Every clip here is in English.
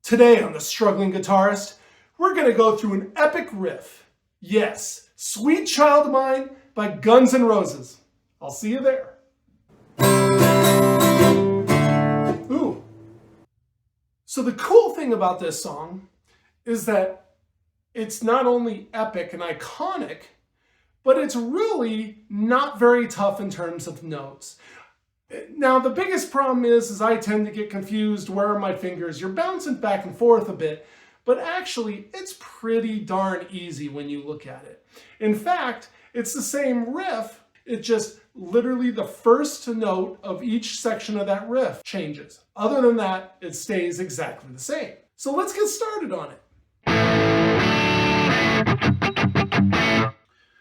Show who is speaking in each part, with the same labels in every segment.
Speaker 1: Today on The Struggling Guitarist, we're going to go through an epic riff. Yes, Sweet Child of Mine by Guns N' Roses. I'll see you there. Ooh. So the cool thing about this song is that it's not only epic and iconic, but it's really not very tough in terms of notes. Now, the biggest problem is I tend to get confused. Where are my fingers? You're bouncing back and forth a bit, but actually it's pretty darn easy when you look at it. In fact, it's the same riff. It just literally the first note of each section of that riff changes. Other than that, it stays exactly the same. So let's get started on it.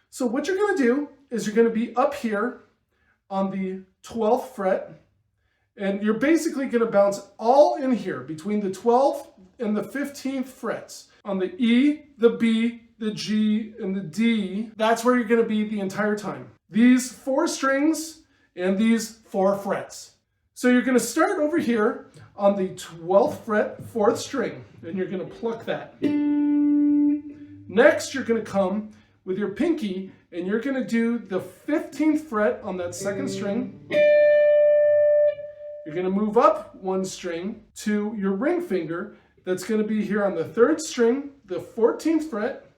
Speaker 1: So what you're going to do is you're going to be up here on the 12th fret, and you're basically going to bounce all in here between the 12th and the 15th frets. On the E, the B, the G, and the D, that's where you're going to be the entire time. These 4 strings and these 4 frets. So you're going to start over here on the 12th fret, 4th string, and you're going to pluck that. Next, you're going to come with your pinky, and you're going to do the 15th fret on that 2nd string. You're going to move up 1 string to your ring finger. That's going to be here on the 3rd string, the 14th fret.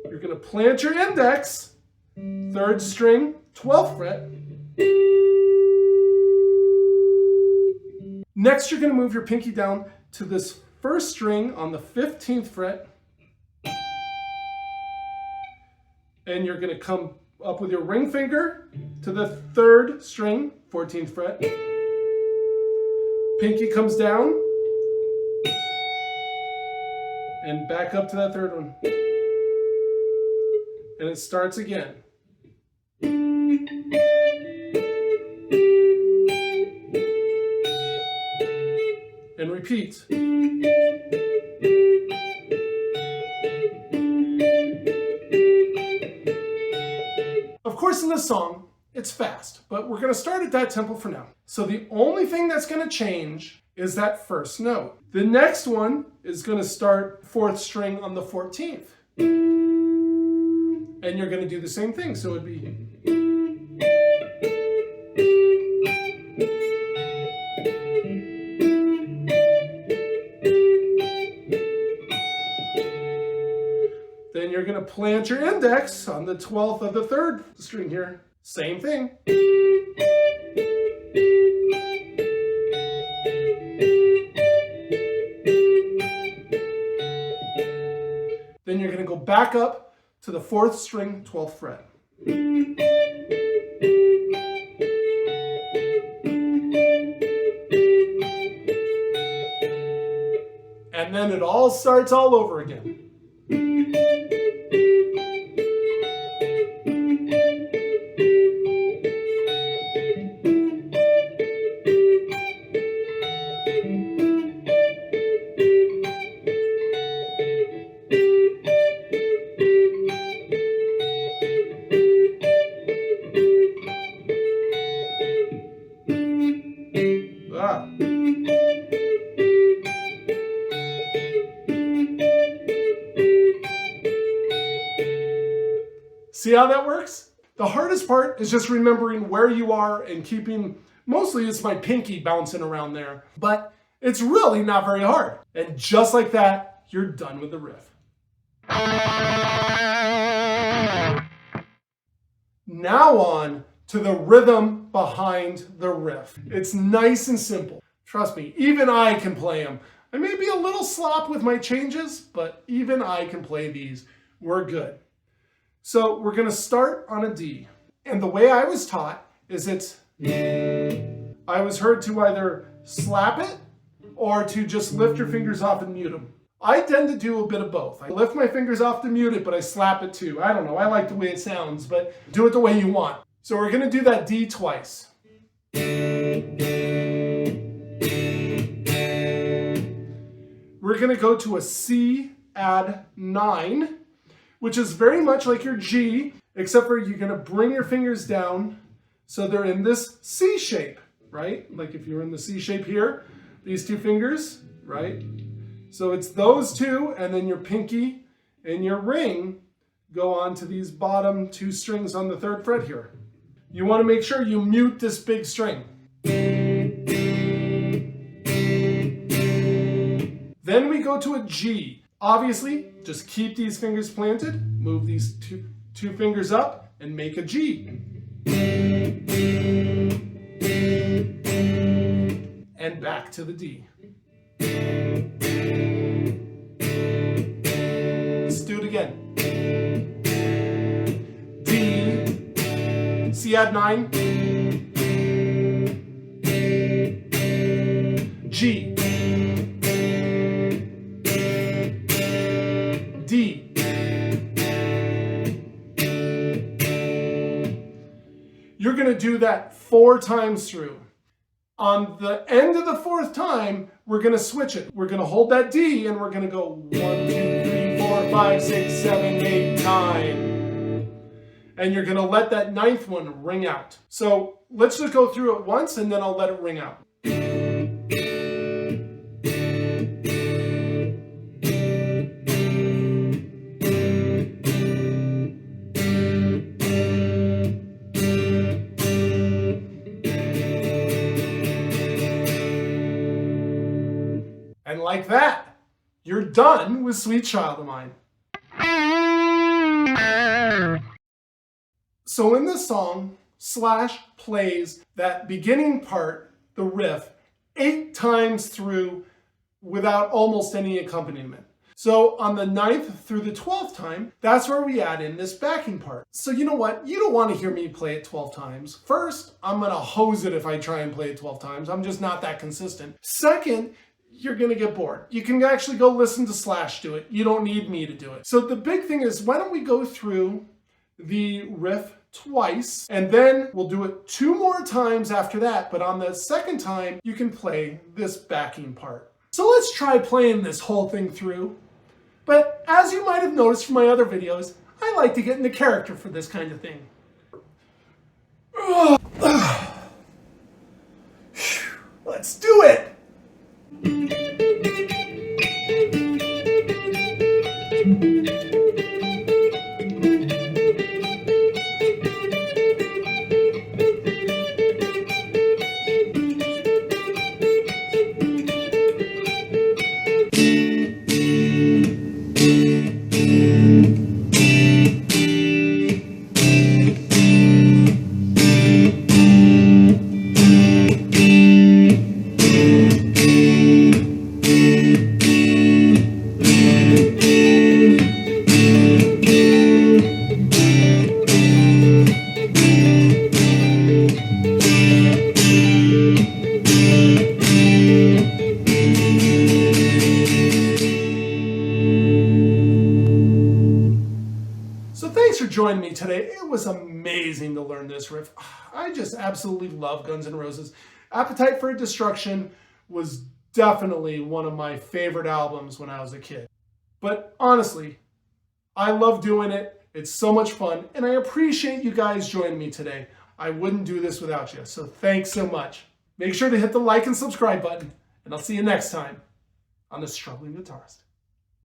Speaker 1: You're going to plant your index, 3rd string, 12th fret. Next, you're going to move your pinky down to this 1st string on the 15th fret. And you're going to come up with your ring finger to the 3rd string, 14th fret. Pinky comes down and back up to that 3rd one. And it starts again. And repeats. Of course, in this song, it's fast, but we're going to start at that tempo for now. So the only thing that's going to change is that first note. The next one is going to start 4th string on the 14th. And you're going to do the same thing. So it'd be... Then you're going to plant your index on the 12th of the 3rd string here. Same thing. Then you're going to go back up to the 4th string, 12th fret. And then it all starts all over again. See how that works? The hardest part is just remembering where you are and keeping, mostly it's my pinky bouncing around there, but it's really not very hard. And just like that, you're done with the riff. Now on to the rhythm behind the riff. It's nice and simple. Trust me, even I can play them. I may be a little slop with my changes, but even I can play these. We're good. So we're going to start on a D. And the way I was taught is I was heard to either slap it or to just lift your fingers off and mute them. I tend to do a bit of both. I lift my fingers off to mute it, but I slap it too. I don't know. I like the way it sounds, but do it the way you want. So we're going to do that D twice. We're going to go to a C add 9, which is very much like your G, except for you're going to bring your fingers down so they're in this C shape, right? Like if you're in the C shape here, these two fingers, right? So it's those two, and then your pinky and your ring go on to these bottom two strings on the 3rd fret here. You want to make sure you mute this big string. Then we go to a G. Obviously, just keep these fingers planted, move these two fingers up, and make a G. And back to the D. Let's do it again. D, C add 9, G, D, you're going to do that 4 times through. On the end of the 4th time, we're going to switch it. We're going to hold that D and we're going to go 1, 2, 3, 4, 5, 6, 7, 8, 9. And you're going to let that 9th one ring out. So let's just go through it once and then I'll let it ring out. And like that, you're done with Sweet Child of Mine. So in this song, Slash plays that beginning part, the riff, 8 times through without almost any accompaniment. So on the 9th through the 12th time, that's where we add in this backing part. So you know what? You don't want to hear me play it 12 times. First, I'm going to hose it if I try and play it 12 times. I'm just not that consistent. Second, you're going to get bored. You can actually go listen to Slash do it. You don't need me to do it. So the big thing is, why don't we go through the riff twice, and then we'll do it 2 more times after that, but on the 2nd time, you can play this backing part. So let's try playing this whole thing through. But as you might have noticed from my other videos, I like to get into character for this kind of thing. Let's do it! Thanks for joining me today. It was amazing to learn this riff. I just absolutely love Guns N' Roses. Appetite for Destruction was definitely one of my favorite albums when I was a kid. But honestly, I love doing it. It's so much fun, and I appreciate you guys joining me today. I wouldn't do this without you, so thanks so much. Make sure to hit the like and subscribe button, and I'll see you next time on The Struggling Guitarist.